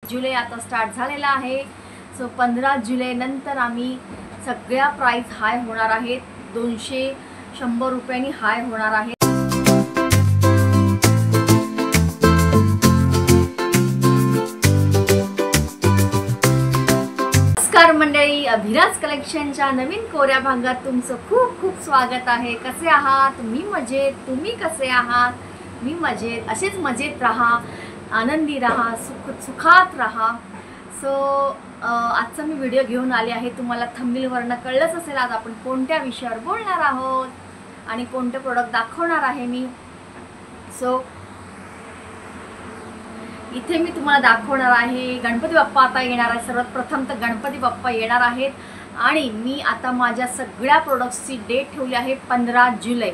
जुलै आता स्टार्ट झालेला आहे. सो 15 जुलै नंतर आम्ही सगळ्या प्राइस हाय होणार आहेत. 200-100 रुपयांनी हाय होणार आहे. नमस्कार मंडळी, अभिराज कलेक्शनच्या नवीन कोऱ्या भागात तुमचं खूप खूप स्वागत आहे. कसे आहात? मी मजेत. तुम्ही कसे आहात? मी मजेत. असेच मजेत राहा, आनंदी राहा, सुखात राहा. सो आजचा मी व्हिडिओ घेऊन आले आहे. तुम्हाला थंबनेलवरनं कळलंच असेल आज आपण कोणत्या विषयावर बोलणार आहोत आणि कोणते प्रोडक्ट दाखवणार आहे मी. सो इथे मी तुम्हाला दाखवणार आहे गणपती बाप्पा आता येणार आहे. सर्वात प्रथम तर गणपती बाप्पा येणार आहेत आणि मी आता माझ्या सगळ्या प्रोडक्ट्सची डेट ठेवली आहे 15 जुलै.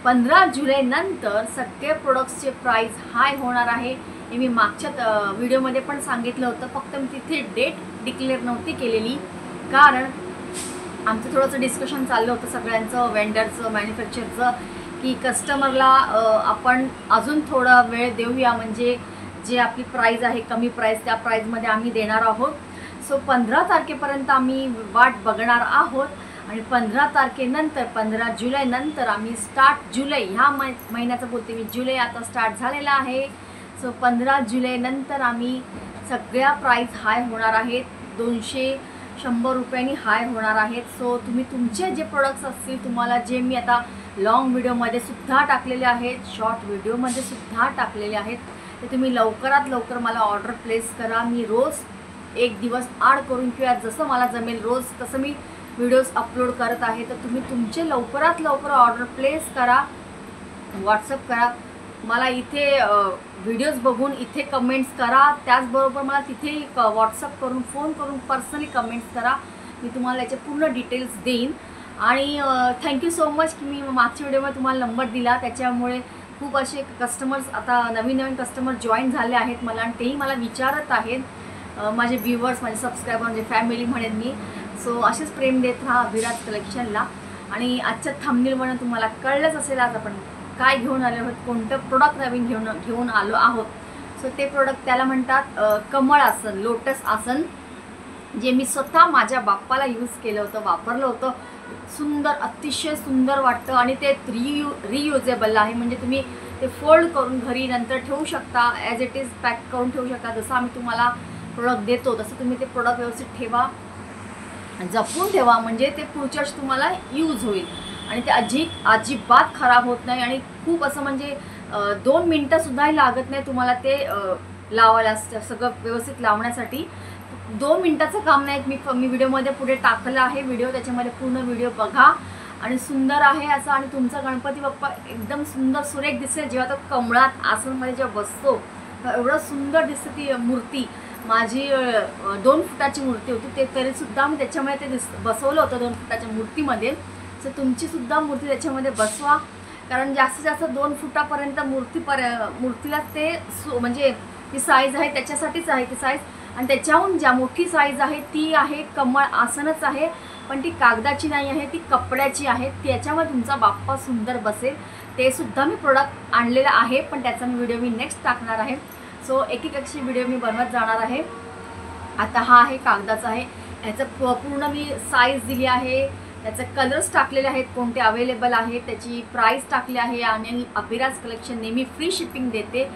15 जुलै नंतर सगळे प्रोडक्ट्सचे प्राइस हाय होणार आहे. हे मी मागच्या व्हिडिओमध्ये पण सांगितलं होतं. फक्त मी तिथे डेट डिक्लेअर नव्हती केलेली कारण आमचं थोडंसं डिस्कशन चाललं होतं सगळ्यांचं, वेंडरचं, मॅन्युफॅक्चरचं, की कस्टमरला आपण अजून थोडा वेळ देऊया, म्हणजे जे आपली प्राइस आहे कमी प्राइस त्या प्राइसमध्ये आम्ही देणार आहोत. सो 15 तारखेपर्यंत आम्ही वाट बघणार आहोत आणि 15 तारखेनंतर 15 जुलै नंतर आम्ही स्टार्ट जुलै ह्या महिन्याचं बोलते मी, जुलै आता स्टार्ट झालेला आहे. सो 15 जुलै नंतर आम्ही सगळ्या प्राइस हाय होणार आहेत. 200-100 रुपयांनी हाय होणार आहेत. सो तुम्ही तुमचे जे प्रोडक्ट्स असतील, तुम्हाला जे मी आता लॉंग व्हिडिओमध्ये सुद्धा टाकलेले आहेत, शॉर्ट व्हिडिओमध्ये सुद्धा टाकलेले आहेत, ते तुम्ही लवकरात लवकर मला ऑर्डर प्लेस करा. मी रोज एक दिवस आड करून किंवा जसं मला जमेल रोज तसं मी व्हिडिओज अपलोड करत आहे. तर तुम्ही तुमचे लवकरात लवकर ऑर्डर प्लेस करा, व्हॉट्सअप करा मला. इथे व्हिडिओज बघून इथे कमेंट्स करा, त्याचबरोबर मला तिथेही व्हॉट्सअप करून, फोन करून पर्सनली कमेंट्स करा. मी तुम्हाला याचे पूर्ण डिटेल्स देईन. आणि थँक्यू सो मच की मी मागच्या व्हिडिओमध्ये तुम्हाला नंबर दिला, त्याच्यामुळे खूप असे कस्टमर्स आता नवीन कस्टमर जॉईन झाले आहेत मला आणि तेही मला विचारत आहेत. माझे व्ह्युअर्स, माझे सबस्क्रायबर, म्हणजे फॅमिली म्हणेन मी. सो असेच प्रेम देत राहा अभिराज कलेक्शनला. आणि आजच्या थंबनेलवरून तुम्हाला कळलंच असेल आज आपण काय घेऊन आलो आहोत, कोणतं प्रोडक्ट नवीन घेऊन आलो आहोत. सो ते प्रोडक्ट त्याला म्हणतात कमळ आसन, लोटस आसन, जे मी स्वतः माझ्या बाप्पाला यूज केलं होतं, वापरलं होतं. सुंदर, अतिशय सुंदर वाटतं आणि ते रियुजेबल आहे. म्हणजे तुम्ही ते फोल्ड करून घरी नंतर ठेवू शकता, ॲज इट इज पॅक करून ठेवू शकता. जसं आम्ही तुम्हाला प्रोडक्ट देतो तसं तुम्ही ते प्रोडक्ट व्यवस्थित ठेवा, जपून ठेवा, म्हणजे ते पुढच्या वर्षी तुम्हाला यूज होईल आणि ते अजिबात खराब होत नाही. आणि खूप असं म्हणजे 2 मिनटंसुद्धाही लागत नाही तुम्हाला ते लावायला, सगळं व्यवस्थित लावण्यासाठी. 2 मिनटाचं काम नाही. मी व्हिडिओमध्ये पुढे टाकलं आहे व्हिडिओ, त्याच्यामध्ये पूर्ण व्हिडिओ बघा. आणि सुंदर आहे असं, आणि तुमचा गणपती बाप्पा एकदम सुंदर सुरेख दिसेल जेव्हा तो कमळात आसनमध्ये जेव्हा बसतो. एवढं सुंदर दिसते ती मूर्ती. माझी 2 फुटाची मूर्ती होती, ते तरीसुद्धा मी त्याच्यामध्ये ते बसवलं होतं 2 फुटाच्या मूर्तीमध्ये. सो तुमचीसुद्धा मूर्ती त्याच्यामध्ये बसवा, कारण जास्तीत जास्त 2 फुटापर्यंत मूर्तीला ते म्हणजे ती साईज आहे त्याच्यासाठीच आहे ती साईज. आणि त्याच्याहून ज्या मोठी साईज आहे ती आहे कमळ आसनच आहे, पण ती कागदाची नाही आहे, ती कपड्याची आहे. त्याच्यामध्ये तुमचा बाप्पा सुंदर बसेल. ते सुद्धा मी प्रोडक्ट आणलेलं आहे, पण त्याचा व्हिडिओ मी नेक्स्ट टाकणार आहे. सो एक अशी व्हिडिओ मी बनवत जाणार आहे. आता हा आहे कागदाचा आहे, ह्याचं पूर्ण मी साईज दिली आहे, त्याचे कलर्स टाकलेले आहेत, कोणते अवेलेबल आहेत, त्याची प्राईस टाकली आहे. आणि अभिराज कलेक्शन नेहमी फ्री शिपिंग देते.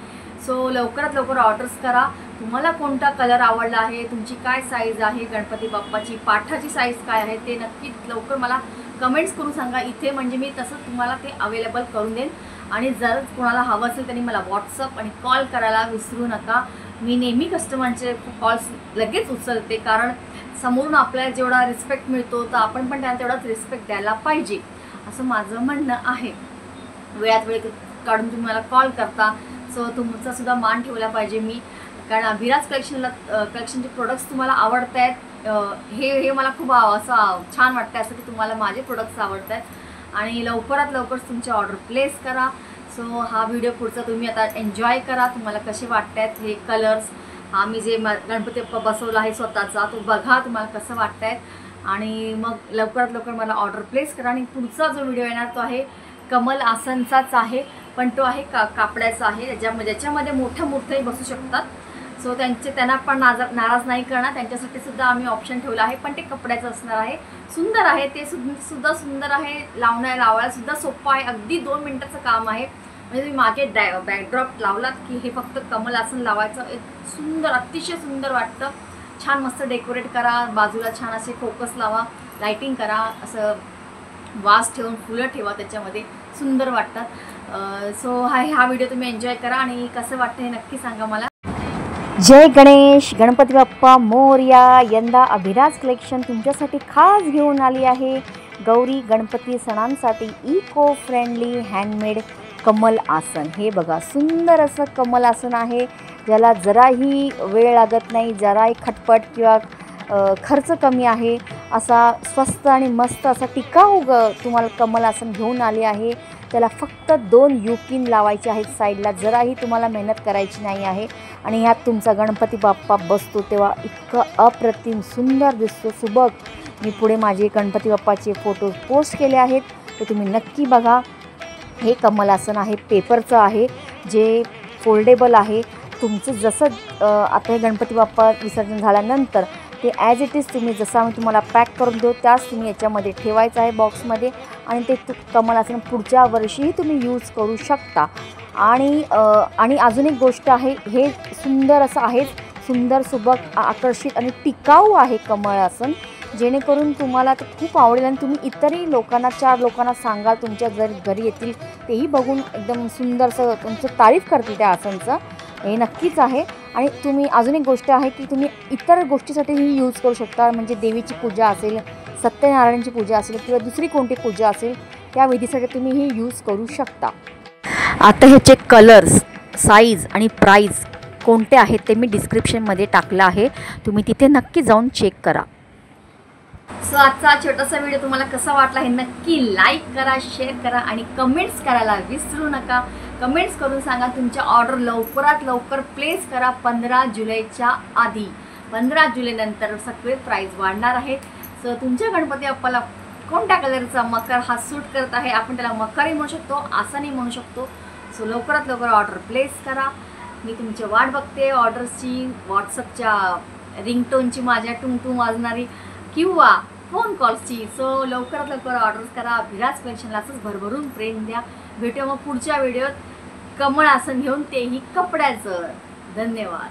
सो लवकरात लवकर ऑर्डर्स करा. तुम्हाला कोणता कलर आवडला आहे, तुमची काय साईज आहे, गणपती बाप्पाची पाठाची साईज काय आहे, ते नक्कीच लवकर मला कमेंट्स करून सांगा इथे, म्हणजे मी तसं तुम्हाला ते अवेलेबल करून देईन. आणि जर कोणाला हवं असेल त्यांनी मला व्हॉट्सअप आणि कॉल करायला विसरू नका. मी नेहमी कस्टमरचे कॉल्स लगेच उचलते, कारण समोरून आपल्याला जेवढा रिस्पेक्ट मिळतो तर आपण पण त्यांना तेवढाच रिस्पेक्ट द्यायला पाहिजे, असं माझं म्हणणं आहे. वेळात वेळ काढून तुम्ही मला कॉल करता, सो तुमचासुद्धा मान ठेवला पाहिजे मी, कारण अभिराज कलेक्शनचे प्रोडक्ट्स तुम्हाला आवडत आहेत. हे मला खूप असं छान वाटतं असं की तुम्हाला माझे प्रोडक्ट्स आवडत आहेत. आणि लवकरात लवकर तुमचे ऑर्डर प्लेस करा. सो हा व्हिडिओ पुढचा तुम्ही आता एन्जॉय करा. तुम्हाला कसे वाटत आहेत हे कलर्स, हा मी जे गणपती बाप्पा बसवला आहे स्वतःचा, तो बघा तुम्हाला कसं वाटत आहे. आणि मग लवकरात लवकर मला ऑर्डर प्लेस करा. आणि पुढचा जो व्हिडिओ येणार तो आहे कमल आसनचाच आहे, पण तो आहे कापड्याचा आहे, ज्याच्यामध्ये मोठ्या मूर्त्याही बसू शकतात. सो त्यांना पण नाराज नाही करणार, त्यांच्यासाठी सुद्धा आम्ही ऑप्शन ठेवला आहे, पण ते कपड्याचं असणार आहे. सुंदर आहे, ते सुद्धा सुंदर आहे, लावायला सुद्धा सोपं आहे, अगदी 2 मिनिटाचं काम आहे. म्हणजे तुम्ही मागे बॅकड्रॉप लावलात की हे फक्त कमल आसन लावायचं, एक सुंदर अतिशय सुंदर वाटतं. छान मस्त डेकोरेट करा, बाजूला छान असे फोकस लावा, लाइटिंग करा, असं वास ठेवून फुलं ठेवा, त्याच्यामध्ये सुंदर वाटतात. सो हा व्हिडिओ तुम्ही एन्जॉय करा आणि कसं वाटतं हे नक्की सांगा मला. जय गणेश, गणपती बाप्पा मोरया. यंदा अभिराज कलेक्शन तुमच्यासाठी खास घेऊन आली आहे गौरी गणपती सणांसाठी इको फ्रेंडली हँडमेड कमल आसन. हे बघा, सुंदर असं कमल आसन आहे, ज्याला जराही वेळ लागत नाही, जराही खटपट किंवा खर्च कमी आहे, असा स्वस्त आणि मस्त असा टिकाऊ तुम्हाला कमल आसन घेऊन आले आहे. त्याला फक्त 2 युकिन लावायचे आहेत साईडला, जराही तुम्हाला मेहनत करायची नाही आहे. आणि ह्यात तुमचा गणपती बाप्पा बसतो तेव्हा इतकं अप्रतिम सुंदर दिसतो, सुबक. मी पुढे माझे गणपती बाप्पाचे फोटो पोस्ट केले आहेत, ते तुम्ही नक्की बघा. हे कमल आसन आहे, पेपरचं आहे, जे फोल्डेबल आहे. तुमचं जसं आता हे गणपती बाप्पा विसर्जन झाल्यानंतर ते ॲज इट इज तुम्ही जसं आम्ही तुम्हाला पॅक करून देऊ त्याच तुम्ही याच्यामध्ये ठेवायचं आहे बॉक्समध्ये, आणि ते कमल आसन पुढच्या वर्षीही तुम्ही यूज करू शकता. आणि अजून एक गोष्ट आहे, हे सुंदर असं आहे, सुंदर सुबक आकर्षित आणि टिकाऊ आहे कमल आसन, जेणेकरून तुम्हाला ते खूप आवडेल आणि तुम्ही इतरही लोकांना 4 लोकांना सांगाल, तुमच्या घरी येतील तेही बघून एकदम सुंदरसं तुमचं तारीफ करतील त्या आसनचं. हे नक्कीच आहे. आणि तुम्ही अजून एक गोष्ट आहे की तुम्ही इतर गोष्टीसाठीही यूज करू शकता, म्हणजे देवीची पूजा असेल, सत्यनारायणची पूजा असेल किंवा दुसरी कोणती पूजा असेल, त्या विधीसाठी तुम्ही ही यूज करू शकता. आता ह्याचे कलर्स, साईज आणि प्राईस कोणते आहेत ते मी डिस्क्रिप्शनमध्ये टाकलं आहे, तुम्ही तिथे नक्की जाऊन चेक करा. सो आजचा छोटासा व्हिडिओ तुम्हाला कसा वाटला हे नक्की लाईक करा, शेअर करा आणि कमेंट्स करायला विसरू नका. कमेंट्स करून सांगा तुमच्या ऑर्डर लवकरात लवकर प्लेस करा 15 जुलैच्या आधी. 15 जुलैनंतर सगळे प्राईस वाढणार आहेत. सो तुमच्या गणपती बाप्पाला कोणत्या कलरचा मकर हा सूट करत आहे, आपण त्याला मकरही म्हणू शकतो, आसनही म्हणू शकतो. सो लवकरात लवकर ऑर्डर प्लेस करा. मी तुमची वाट बघते ऑर्डर्सची, व्हॉट्सअपच्या रिंगटोनची, माझ्या टुंगटुंग वाजणारी किंवा फोन कॉल्सची. सो लवकरात लवकर ऑर्डर्स करा. अभिराज कलेक्शनला असंच भरभरून प्रेम द्या. भेटूया मग पुढच्या व्हिडिओत कमळ आसन घेऊन, तेही कपड्याचं. धन्यवाद.